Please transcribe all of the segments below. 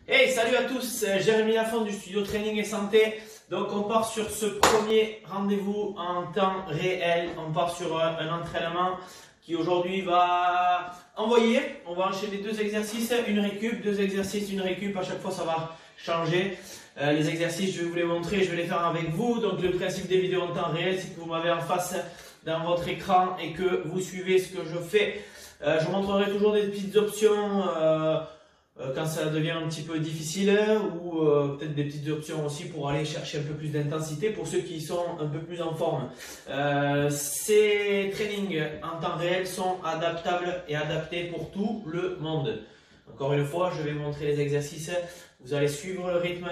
Hey, salut à tous, Jérémy Lafont du studio Training et Santé. Donc on part sur ce premier rendez-vous en temps réel. On part sur un entraînement qui aujourd'hui va envoyer. On va enchaîner deux exercices, une récup, deux exercices, une récup. À chaque fois ça va changer. Les exercices, je vais vous les montrer, je vais les faire avec vous. Donc le principe des vidéos en temps réel, c'est que vous m'avez en face dans votre écran et que vous suivez ce que je fais. Je vous montrerai toujours des petites options quand ça devient un petit peu difficile ou peut-être des petites options aussi pour aller chercher un peu plus d'intensité pour ceux qui sont un peu plus en forme. Ces trainings en temps réel sont adaptables et adaptés pour tout le monde. Encore une fois, je vais vous montrer les exercices, vous allez suivre le rythme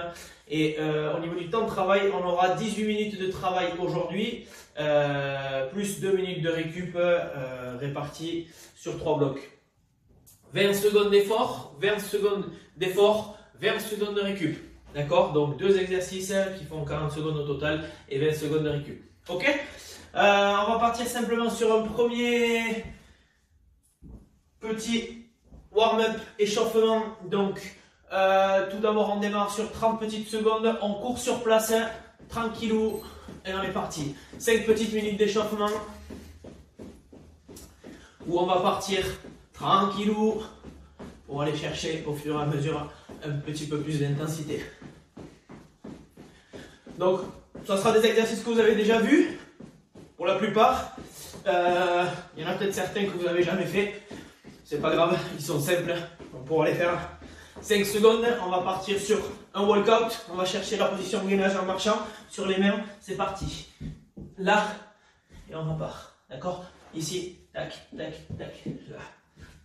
et au niveau du temps de travail, on aura 18 minutes de travail aujourd'hui, plus 2 minutes de récup réparties sur 3 blocs. 20 secondes d'effort, 20 secondes d'effort, 20 secondes de récup. D'accord? Donc deux exercices qui font 40 secondes au total et 20 secondes de récup. Ok? On va partir simplement sur un premier petit warm-up échauffement. Donc tout d'abord on démarre sur 30 petites secondes, on court sur place, tranquillou, et on est parti. 5 petites minutes d'échauffement où on va partir tranquillou pour aller chercher au fur et à mesure un petit peu plus d'intensité. Donc ça sera des exercices que vous avez déjà vus pour la plupart. Il y en a peut-être certains que vous n'avez jamais fait. C'est pas grave, ils sont simples. On pourra les faire 5 secondes. On va partir sur un walkout. On va chercher la position gainage en marchant sur les mains. C'est parti. Là et on repart. D'accord? Ici, tac, tac, tac. Là.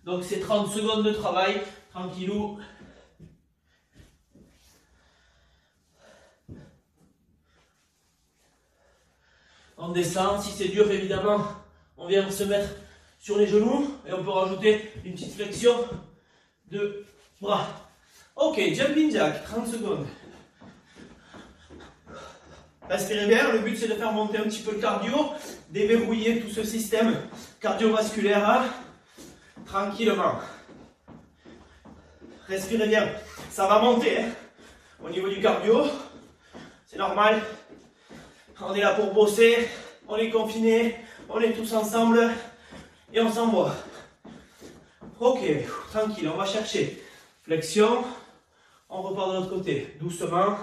Donc c'est 30 secondes de travail, tranquillou. On descend, si c'est dur évidemment, on vient se mettre sur les genoux et on peut rajouter une petite flexion de bras. Ok, jumping jack, 30 secondes. Respirez bien, le but c'est de faire monter un petit peu le cardio, déverrouiller tout ce système cardiovasculaire. Tranquillement. Respirez bien. Ça va monter hein, au niveau du cardio. C'est normal. On est là pour bosser. On est confinés. On est tous ensemble. Et on s'envoie. Ok. Tranquille. On va chercher. Flexion. On repart de l'autre côté. Doucement.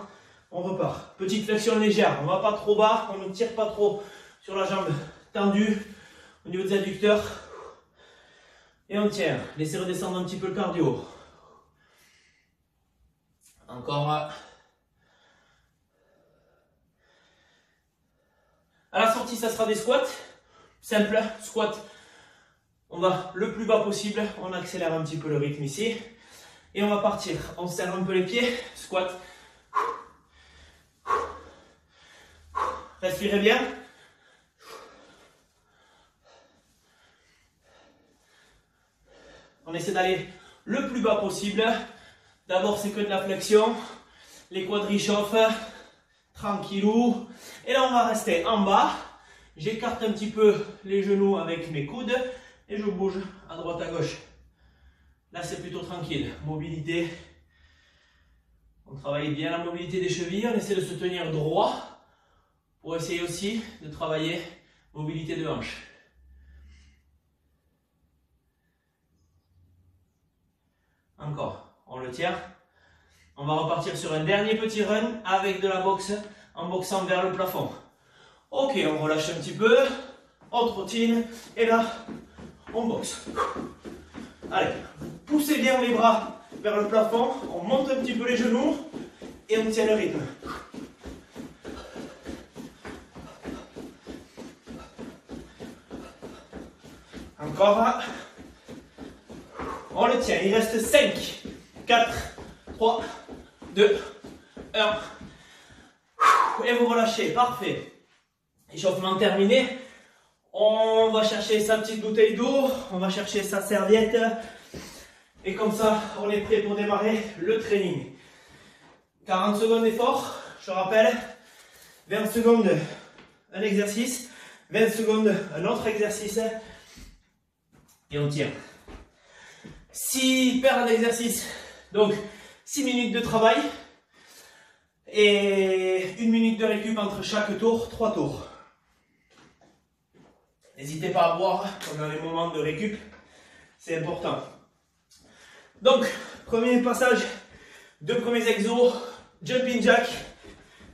On repart. Petite flexion légère. On ne va pas trop bas. On ne tire pas trop sur la jambe tendue. Au niveau des adducteurs. Et on tient. Laissez redescendre un petit peu le cardio. Encore. À la sortie, ça sera des squats. Simple, squat. On va le plus bas possible. On accélère un petit peu le rythme ici. Et on va partir. On serre un peu les pieds. Squat. Respirez bien. On essaie d'aller le plus bas possible. D'abord, c'est que de la flexion. Les quadris chauffent. Tranquillou. Et là, on va rester en bas. J'écarte un petit peu les genoux avec mes coudes. Et je bouge à droite, à gauche. Là, c'est plutôt tranquille. Mobilité. On travaille bien la mobilité des chevilles. On essaie de se tenir droit. Pour essayer aussi de travailler mobilité de hanche. Encore, on le tient. On va repartir sur un dernier petit run avec de la boxe en boxant vers le plafond. Ok, on relâche un petit peu, on trottine et là, on boxe. Allez, poussez bien les bras vers le plafond, on monte un petit peu les genoux et on tient le rythme. Encore. On le tient, il reste 5, 4, 3, 2, 1. Et vous relâchez, parfait. Échauffement terminé. On va chercher sa petite bouteille d'eau, on va chercher sa serviette. Et comme ça, on est prêt pour démarrer le training. 40 secondes d'effort, je rappelle. 20 secondes, un exercice. 20 secondes, un autre exercice. Et on tient. Si perd un exercice, donc 6 minutes de travail et 1 minute de récup entre chaque tour, 3 tours. N'hésitez pas à boire pendant les moments de récup, c'est important. Donc, premier passage, 2 premiers exos, jumping jack,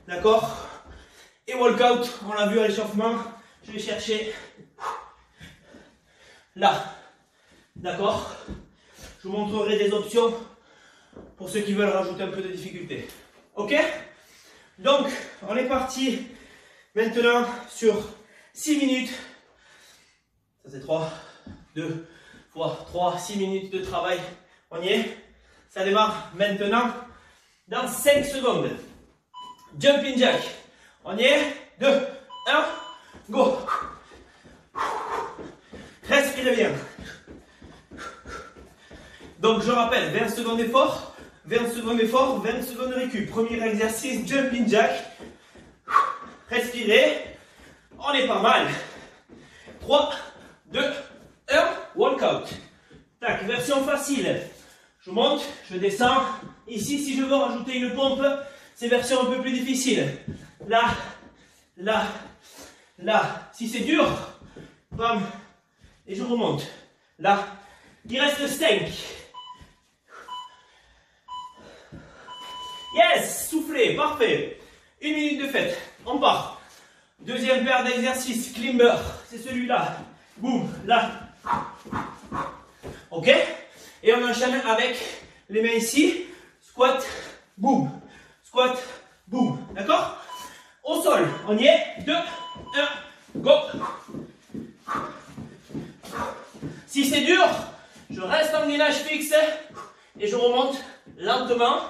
d'accord? Et walkout, on l'a vu à l'échauffement, je vais chercher là, d'accord? Je vous montrerai des options pour ceux qui veulent rajouter un peu de difficulté. Ok? Donc, on est parti maintenant sur 6 minutes. Ça c'est 3, 2 fois 3, 6 minutes de travail. On y est? Ça démarre maintenant dans 5 secondes. Jumping jack. On y est? 2, 1, go! Respirez bien. Donc je rappelle, 20 secondes d'effort, 20 secondes d'effort, 20 secondes de récup. Premier exercice, jumping jack. Respirez. On est pas mal. 3, 2, 1, walkout. Tac, version facile. Je monte, je descends. Ici, si je veux rajouter une pompe, c'est version un peu plus difficile. Là, là, là. Si c'est dur, bam, et je remonte. Là, il reste 5. Yes, soufflez, parfait. 1 minute de fête, on part. Deuxième paire d'exercices, climber, c'est celui-là. Boum, là. Ok? Et on enchaîne avec les mains ici. Squat, boum. Squat, boum. D'accord? Au sol, on y est. 2, 1, go. Si c'est dur, je reste en gainage fixe et je remonte lentement.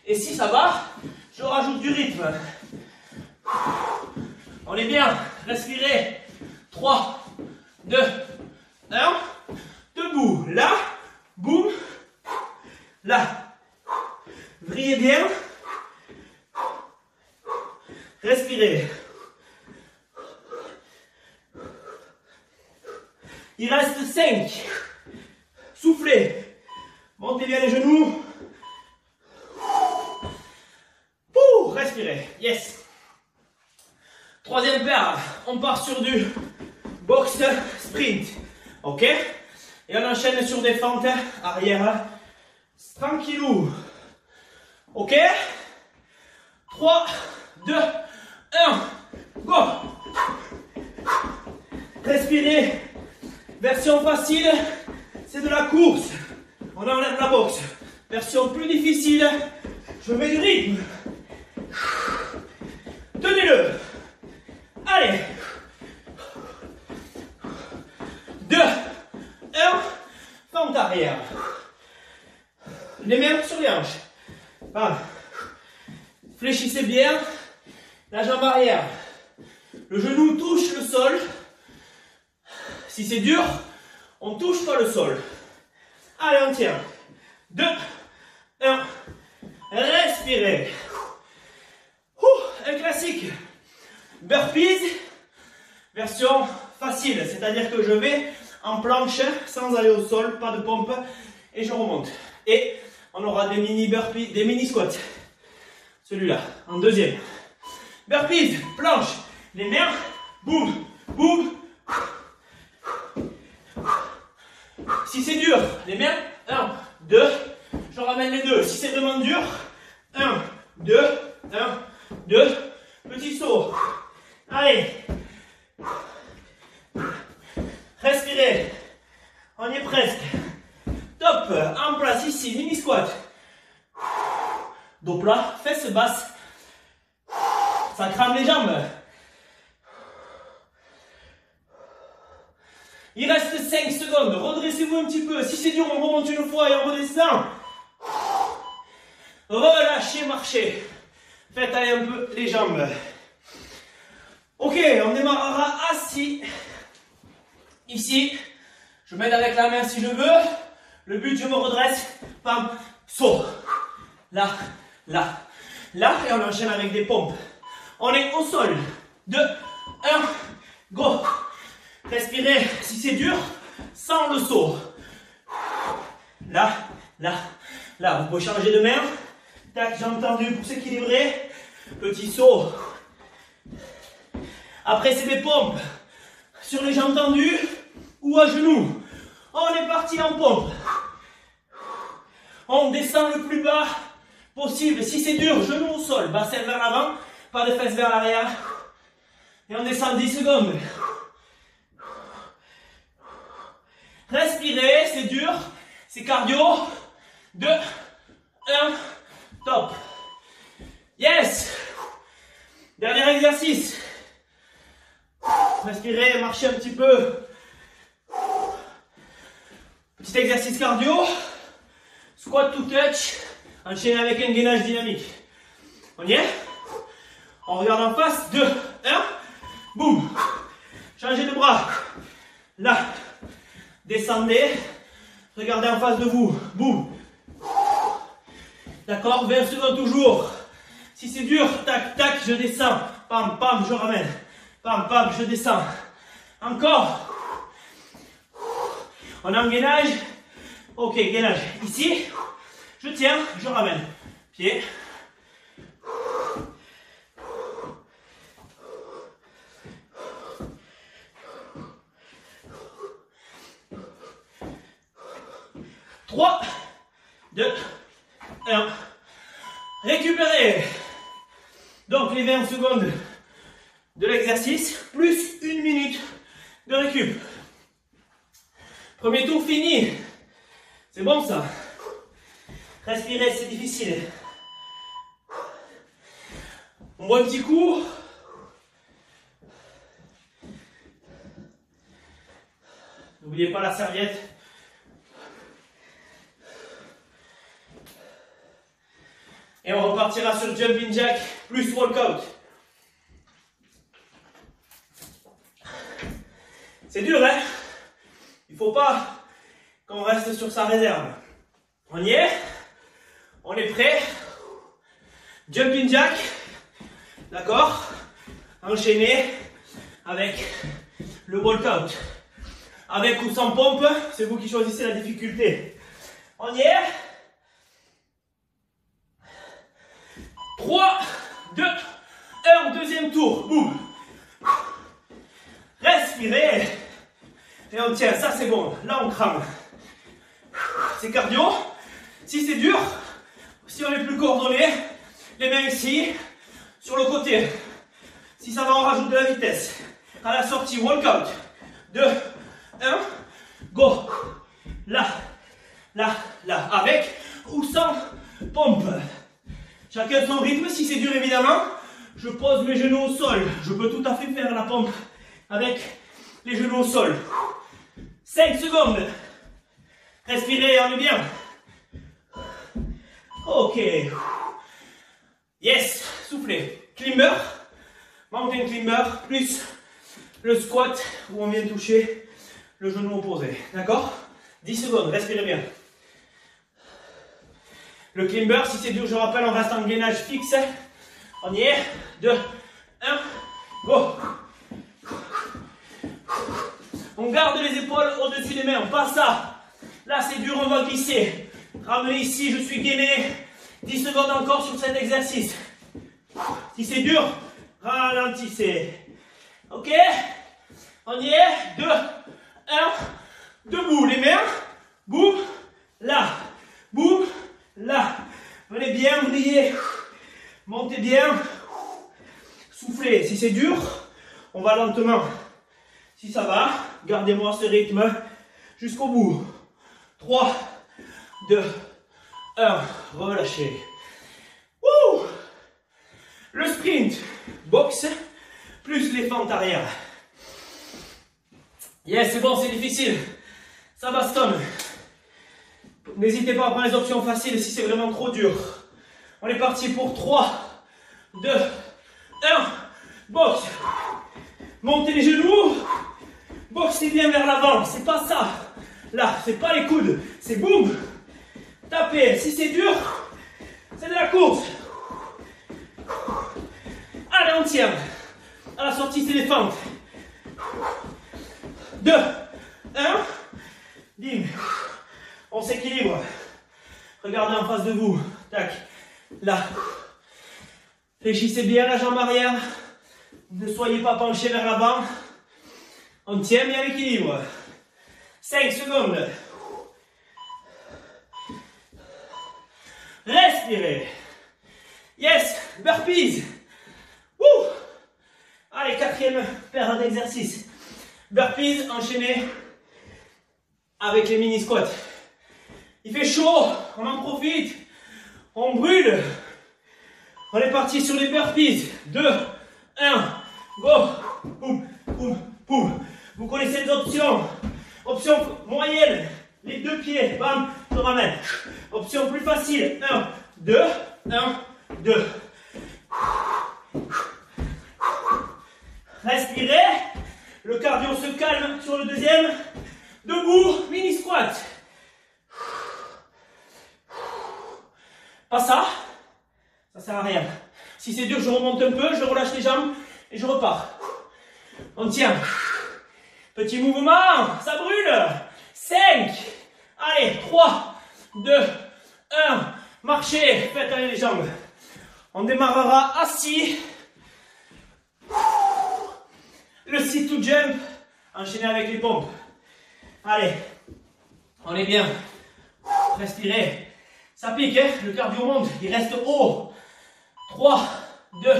Et si ça va, je rajoute du rythme. On est bien. Respirez. 3, 2, 1. Debout. Là. Boum. Là. Vrillez bien. Respirez. Il reste 5. Soufflez. Montez bien les genoux. Respirez. Yes. Troisième paire. On part sur du box sprint. Ok? Et on enchaîne sur des fentes arrière. Tranquillou. Ok? 3, 2, 1. Go. Respirez. Version facile, c'est de la course. On enlève la boxe. Version plus difficile, je mets du rythme. Tenez-le. Allez. 2, 1. Fente arrière. Les mains sur les hanches. Bam. Fléchissez bien la jambe arrière. Le genou touche le sol. Si c'est dur, on ne touche pas le sol. Allez, on tient. 2, 1. Respirez. Un classique. Burpees, version facile. C'est-à-dire que je vais en planche sans aller au sol, pas de pompe. Et je remonte. Et on aura des mini burpees, des mini squats. Celui-là, en deuxième. Burpees, planche. Les mains, boum, boum. Si c'est dur, les mains, 1, 2, je ramène les deux. Si c'est vraiment dur, 1, 2, 1, 2, petit saut. Allez. Respirez. On y est presque. Top. En place ici, mini squat. Dos plat, fesses basses. Ça crame les jambes. Il reste 5 secondes. Redressez-vous un petit peu. Si c'est dur, on remonte une fois et on redescend. Relâchez, marchez. Faites aller un peu les jambes. Ok, on démarrera assis. Ici, je m'aide avec la main si je veux. Le but, je me redresse. Pam, saut. Là, là, là. Et on enchaîne avec des pompes. On est au sol. 2, 1, go. Respirez, si c'est dur, sans le saut. Là, là, Là, vous pouvez changer de main. Tac, j'ai entendu pour s'équilibrer. Petit saut. Après, c'est des pompes sur les jambes tendues ou à genoux. On est parti en pompe. On descend le plus bas possible. Si c'est dur, genoux au sol, bassin vers l'avant, pas de fesses vers l'arrière. Et on descend 10 secondes. Respirez, c'est dur, c'est cardio. 2, 1, top. Yes. Dernier exercice. Respirez, marchez un petit peu. Petit exercice cardio. Squat to touch. Enchaînez avec un gainage dynamique. On y est? On regarde en face. 2, 1. Boum. Changez de bras. Là. Descendez. Regardez en face de vous. Boum. D'accord? 20 secondes toujours. Si c'est dur, tac, tac, je descends. Pam, pam, je ramène. Pam, pam, je descends. Encore. On a un gainage. Ok, gainage. Ici, je tiens, je ramène. Pied. Trois, 2, 1. Récupérez. Donc les 20 secondes de l'exercice, plus 1 minute de récup. Premier tour fini. C'est bon ça. Respirez, c'est difficile. On boit un petit coup. N'oubliez pas la serviette. Et on repartira sur jumping jack plus walkout. C'est dur, hein? Il ne faut pas qu'on reste sur sa réserve. On y est? On est prêt? Jumping jack. D'accord? Enchaîné avec le walkout. Avec ou sans pompe, c'est vous qui choisissez la difficulté. On y est? 3, 2, 1, deuxième tour. Boum. Respirez. Et on tient, ça c'est bon. Là on crame. C'est cardio. Si c'est dur, si on est plus coordonné, les mains ici, sur le côté. Si ça va, on rajoute de la vitesse. À la sortie, walkout. 2, 1, go. Là, là, là. Avec ou sans pompe. Chacun son rythme, si c'est dur évidemment, je pose mes genoux au sol. Je peux tout à fait faire la pompe avec les genoux au sol. 5 secondes. Respirez, on est bien. Ok. Yes, soufflez. Climber, mountain climber, plus le squat où on vient toucher le genou opposé. D'accord? 10 secondes, respirez bien. Le climber, si c'est dur, je rappelle, on reste en gainage fixe. On y est. 2, 1, go. On garde les épaules au-dessus des mains, pas ça. Là, c'est dur, on va glisser. Ramenez ici, je suis gainé. 10 secondes encore sur cet exercice. Si c'est dur, ralentissez. Ok? On y est. 2, 1, debout. Les mains, boum, là, boum, là. Venez bien briller. Montez bien. Soufflez. Si c'est dur, on va lentement. Si ça va, gardez-moi ce rythme jusqu'au bout. 3, 2, 1. Relâchez. Wouh! Le sprint, boxe, plus les fentes arrière. Yes, c'est bon, c'est difficile. Ça bastonne. N'hésitez pas à prendre les options faciles si c'est vraiment trop dur. On est parti pour 3, 2, 1. Boxe. Montez les genoux. Boxez bien vers l'avant. C'est pas ça. Là, c'est pas les coudes. C'est boum. Tapez. Si c'est dur, c'est de la course. Allez, on tient. À la sortie, c'est les fentes. 2, 1. Dim. On s'équilibre. Regardez. regardez en face de vous. Tac. Là. Fléchissez bien la jambe arrière. Ne soyez pas penché vers l'avant. On tient bien l'équilibre. 5 secondes. Respirez. Yes. Burpees. Wouh. Allez, quatrième paire d'exercices. Burpees enchaîné avec les mini squats. Il fait chaud, on en profite, on brûle. On est parti sur les burpees. 2, 1, go. Boum, boum, boum. Vous connaissez les options. Option moyenne, les deux pieds, bam, je ramène. Option plus facile, 1, 2, 1, 2. Respirez. Le cardio se calme sur le deuxième. Debout, mini squat. Pas ça. Ça sert à rien. Si c'est dur, je remonte un peu, je relâche les jambes et je repars. On tient. Petit mouvement, ça brûle. 5. Allez, 3, 2, 1. Marchez, faites aller les jambes. On démarrera assis. Le sit to jump, enchaîné avec les pompes. Allez, on est bien. Respirez. Ça pique, hein? Le cardio monte, il reste haut. 3, 2,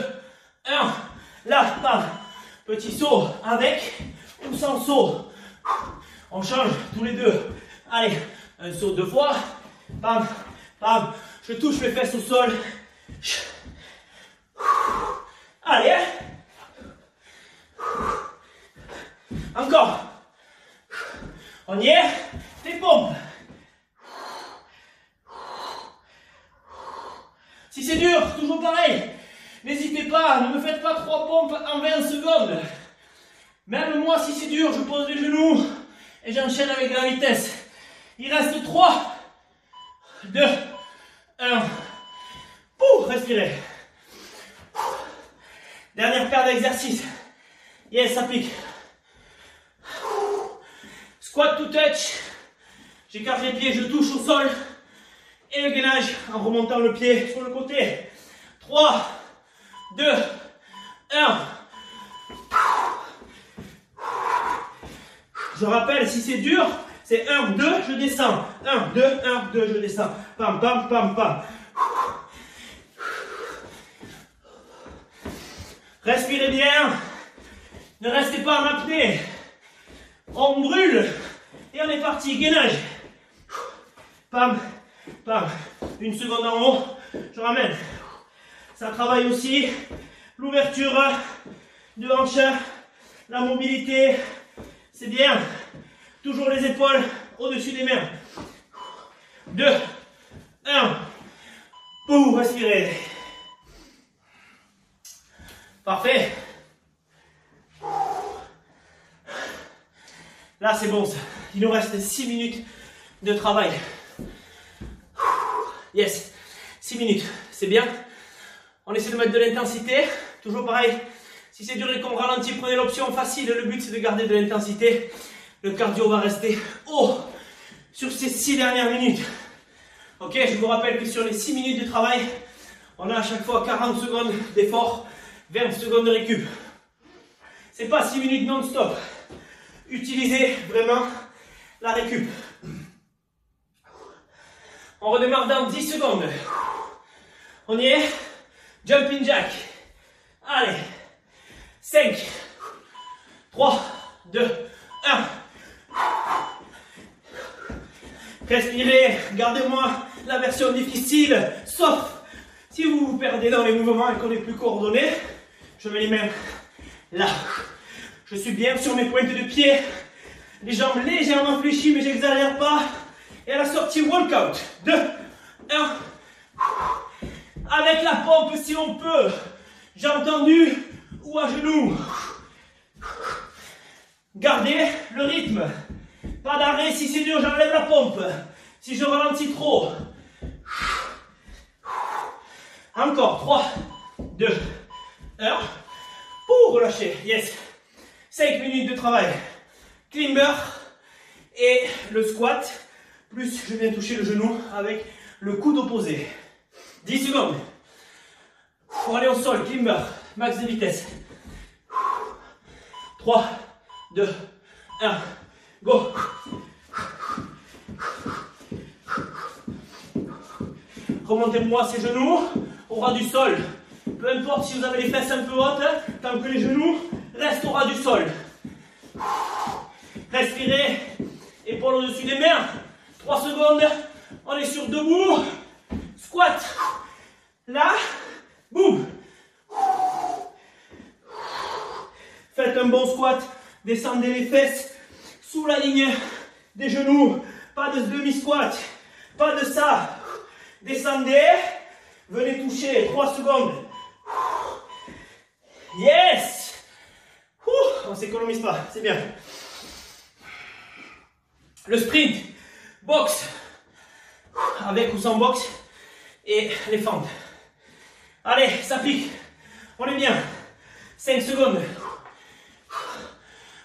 1. Là, bam. Petit saut avec ou sans saut. On change tous les deux. Allez, un saut 2 fois. Bam, bam. Je touche mes fesses au sol. Allez, hein? Encore. On y est. Les pompes. Si c'est dur, toujours pareil. N'hésitez pas, ne me faites pas 3 pompes en 20 secondes. Même moi, si c'est dur, je pose les genoux et j'enchaîne avec la vitesse. Il reste 3, 2, 1. Pouh, respirez. Dernière paire d'exercices. Yes, ça pique. Squat to touch. J'écarte les pieds, je touche au sol. Et le gainage en remontant le pied sur le côté. 3, 2, 1. Je rappelle, si c'est dur, c'est 1, 2, je descends. 1, 2, 1, 2, je descends. Pam, pam, pam, pam. Respirez bien. Ne restez pas en apnée. On brûle. Et on est parti. Gainage. Pam, pam. Une seconde en haut. Je ramène. Ça travaille aussi l'ouverture de hanche, la mobilité. C'est bien. Toujours les épaules au-dessus des mains. 2, 1. Pour respirer. Parfait. Là, c'est bon ça. Il nous reste 6 minutes de travail. Yes. 6 minutes. C'est bien. On essaie de mettre de l'intensité. Toujours pareil. Si c'est dur et qu'on ralentit, prenez l'option facile. Le but, c'est de garder de l'intensité. Le cardio va rester haut sur ces 6 dernières minutes. Ok, je vous rappelle que sur les 6 minutes de travail, on a à chaque fois 40 secondes d'effort, 20 secondes de récup. C'est pas 6 minutes non-stop. Utilisez vraiment la récup. On redémarre dans 10 secondes. On y est. Jumping jack. Allez. 5, 3, 2, 1. Respirez. Gardez-moi la version difficile. Sauf si vous vous perdez dans les mouvements et qu'on est plus coordonné. Je mets les mains là. Je suis bien sur mes pointes de pied. Les jambes légèrement fléchies, mais j'exagère pas. Et à la sortie, walkout. 2, 1. Avec la pompe si on peut. Jambes tendues ou à genoux. Gardez le rythme. Pas d'arrêt. Si c'est dur, j'enlève la pompe. Si je ralentis trop. Encore. 3, 2, 1. Pour relâcher. Yes. 5 minutes de travail. Climber et le squat. Plus je viens toucher le genou avec le coude opposé. 10 secondes. Pour aller au sol, climber, max de vitesse. 3, 2, 1, go. Remontez-moi ces genoux au ras du sol. Peu importe si vous avez les fesses un peu hautes, tant que les genoux restent au ras du sol. Respirez, épaules au-dessus des mains. 3 secondes, on est sur debout. Squat. Là, boum. Faites un bon squat. Descendez les fesses sous la ligne des genoux. Pas de demi-squat. Pas de ça. Descendez. Venez toucher. 3 secondes. Yes. On ne s'économise pas. C'est bien. Le sprint. Boxe. Avec ou sans boxe. Et les fentes. Allez, ça pique. On est bien. 5 secondes.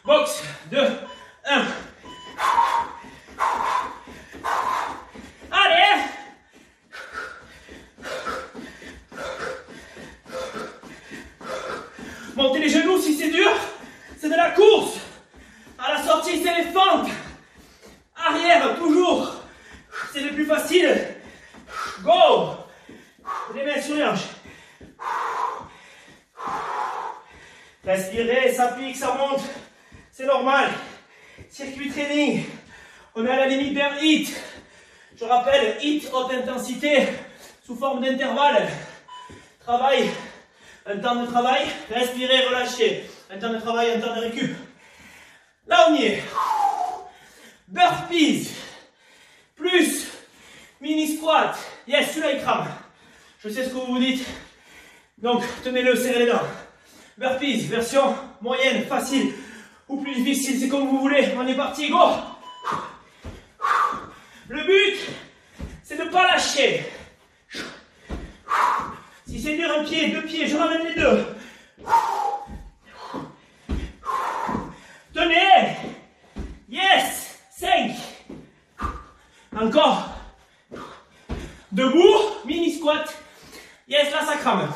Boxe. 2, 1. Allez. Montez les genoux si c'est dur. C'est de la course. À la sortie, c'est les fentes. Arrière, toujours. C'est le plus facile. Go. Les mains sur les hanches. Respirez, ça pique, ça monte. C'est normal. Circuit training. On est à la limite d'un hit. Je rappelle, hit haute intensité sous forme d'intervalle. Travail. Un temps de travail. Respirez, relâchez. Un temps de travail, un temps de récup. Là, on y est. Burpees. Plus mini squat. Yes, celui-là, il crame. Je sais ce que vous vous dites. Donc, tenez-le, serrez les dents. Burpees, version moyenne, facile ou plus difficile, c'est comme vous voulez. On est parti, go. Le but, c'est de ne pas lâcher. Si c'est dur, un pied, 2 pieds, je ramène les deux. Tenez. Yes. 5. Encore. Debout, mini squat. Yes, là ça crame.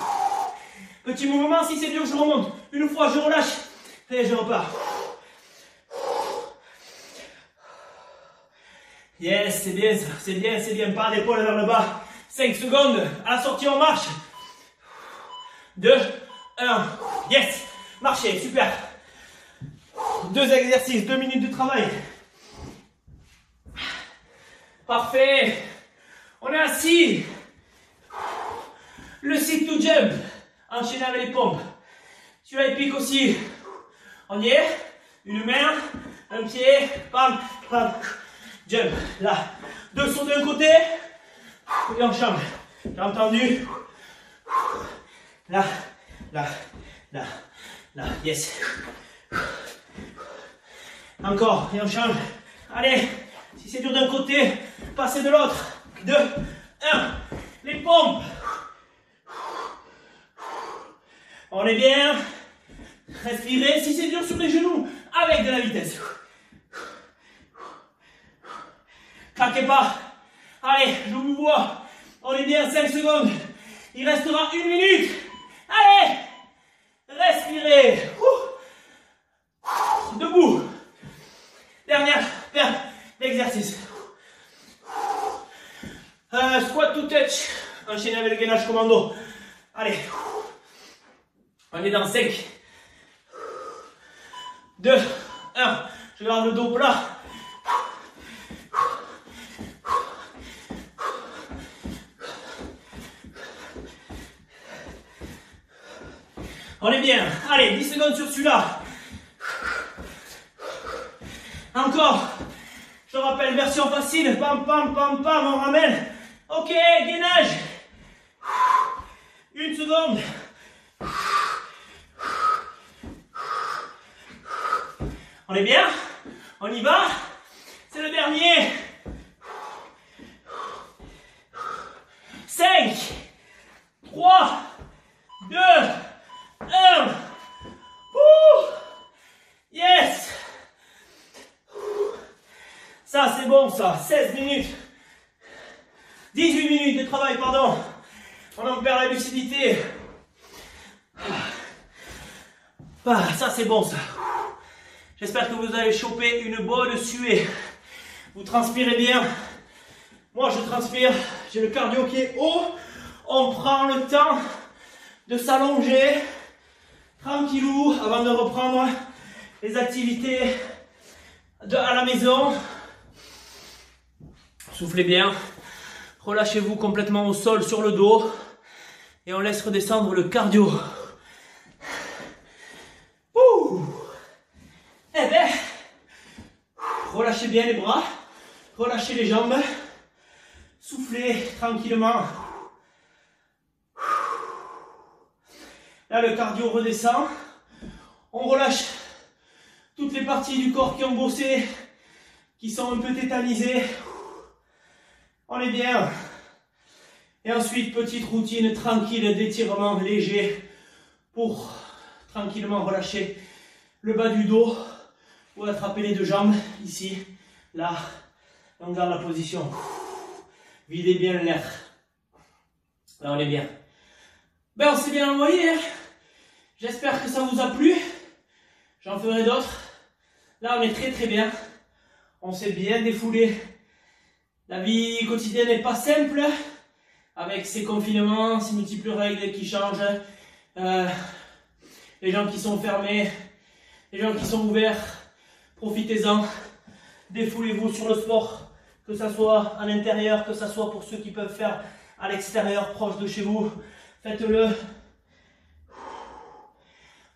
Petit mouvement, si c'est dur, je remonte. Une fois, je relâche. Et je repars. Yes, c'est bien ça. C'est bien, c'est bien. Pas d'épaule vers le bas. 5 secondes. À la sortie, on marche. 2, 1. Yes. Marchez, super. 2 exercices, 2 minutes de travail. Parfait. On est assis. Le sit to jump. Enchaînez avec les pompes. Celui-là, il pique aussi. On y est. Une main, un pied, pam, pam, jump. Là. 2 sauts d'un côté. Et on change. J'ai entendu. Là, là, là, là. Yes. Encore. Et on change. Allez. Si c'est dur d'un côté, passez de l'autre. 2, 1. Les pompes. On est bien. Respirez. Si c'est dur sur les genoux, avec de la vitesse. Craquez pas. Allez, je vous vois. On est bien, 5 secondes. Il restera 1 minute. Allez. Respirez. Debout. Dernière paire d'exercices. Squat to touch. Enchaînez avec le gainage commando. Allez. On est dans 5. 2, 1. Je garde le dos plat. On est bien. Allez, 10 secondes sur celui-là. Encore. Je rappelle, version facile. Pam, pam, pam, pam. On ramène. Ok, gainage. 1 seconde. On est bien? On y va? C'est le dernier. 5, 3, 2, 1. Yes. Ça, c'est bon, ça. 16 minutes. 18 minutes de travail, pardon. On en perd la lucidité. Ah, ça c'est bon ça. J'espère que vous allez choper une bonne suée. Vous transpirez bien. Moi je transpire. J'ai le cardio qui est haut. On prend le temps de s'allonger tranquillou avant de reprendre les activités à la maison. Soufflez bien. Relâchez-vous complètement au sol sur le dos. Et on laisse redescendre le cardio. Ouh. Eh ben, relâchez bien les bras. Relâchez les jambes. Soufflez tranquillement. Là, le cardio redescend. On relâche toutes les parties du corps qui ont bossé, qui sont un peu tétanisées. On est bien. Et ensuite, petite routine tranquille d'étirement léger pour tranquillement relâcher le bas du dos ou attraper les deux jambes ici, là. On garde la position. Videz bien l'air. Là, on est bien. Ben, on s'est bien envoyé. Hein. J'espère que ça vous a plu. J'en ferai d'autres. Là, on est très bien. On s'est bien défoulé. La vie quotidienne n'est pas simple. Avec ces confinements, ces multiples règles qui changent. Les gens qui sont fermés. Les gens qui sont ouverts. Profitez-en. Défoulez-vous sur le sport. Que ça soit à l'intérieur, que ça soit pour ceux qui peuvent faire à l'extérieur, proche de chez vous. Faites-le.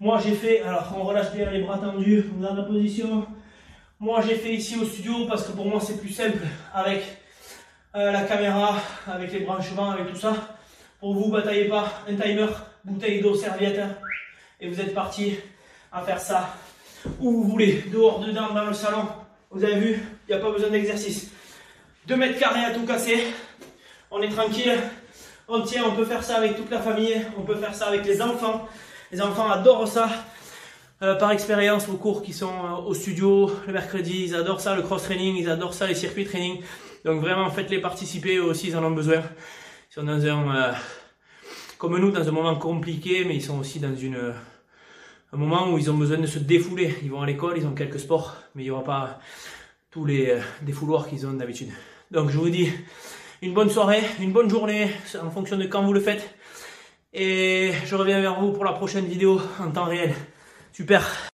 Moi j'ai fait, alors on relâche bien les bras tendus, on garde la position. Moi j'ai fait ici au studio parce que pour moi c'est plus simple avec la caméra, avec les branchements, avec tout ça. Pour vous, bataillez pas, un timer, bouteille d'eau, serviette. Et vous êtes parti à faire ça où vous voulez, dehors, dedans, dans le salon. Vous avez vu, il n'y a pas besoin d'exercice. 2 mètres carrés à tout casser, on est tranquille. On tient, on peut faire ça avec toute la famille, on peut faire ça avec les enfants. Les enfants adorent ça. Par expérience, vos cours qui sont au studio le mercredi, ils adorent ça, le cross-training, ils adorent ça, les circuits training. Donc vraiment, faites-les participer, eux aussi, ils en ont besoin. Ils sont dans un, comme nous, dans un moment compliqué, mais ils sont aussi dans un moment où ils ont besoin de se défouler. Ils vont à l'école, ils ont quelques sports, mais il n'y aura pas tous les défouloirs qu'ils ont d'habitude. Donc je vous dis une bonne soirée, une bonne journée, en fonction de quand vous le faites. Et je reviens vers vous pour la prochaine vidéo en temps réel. Super!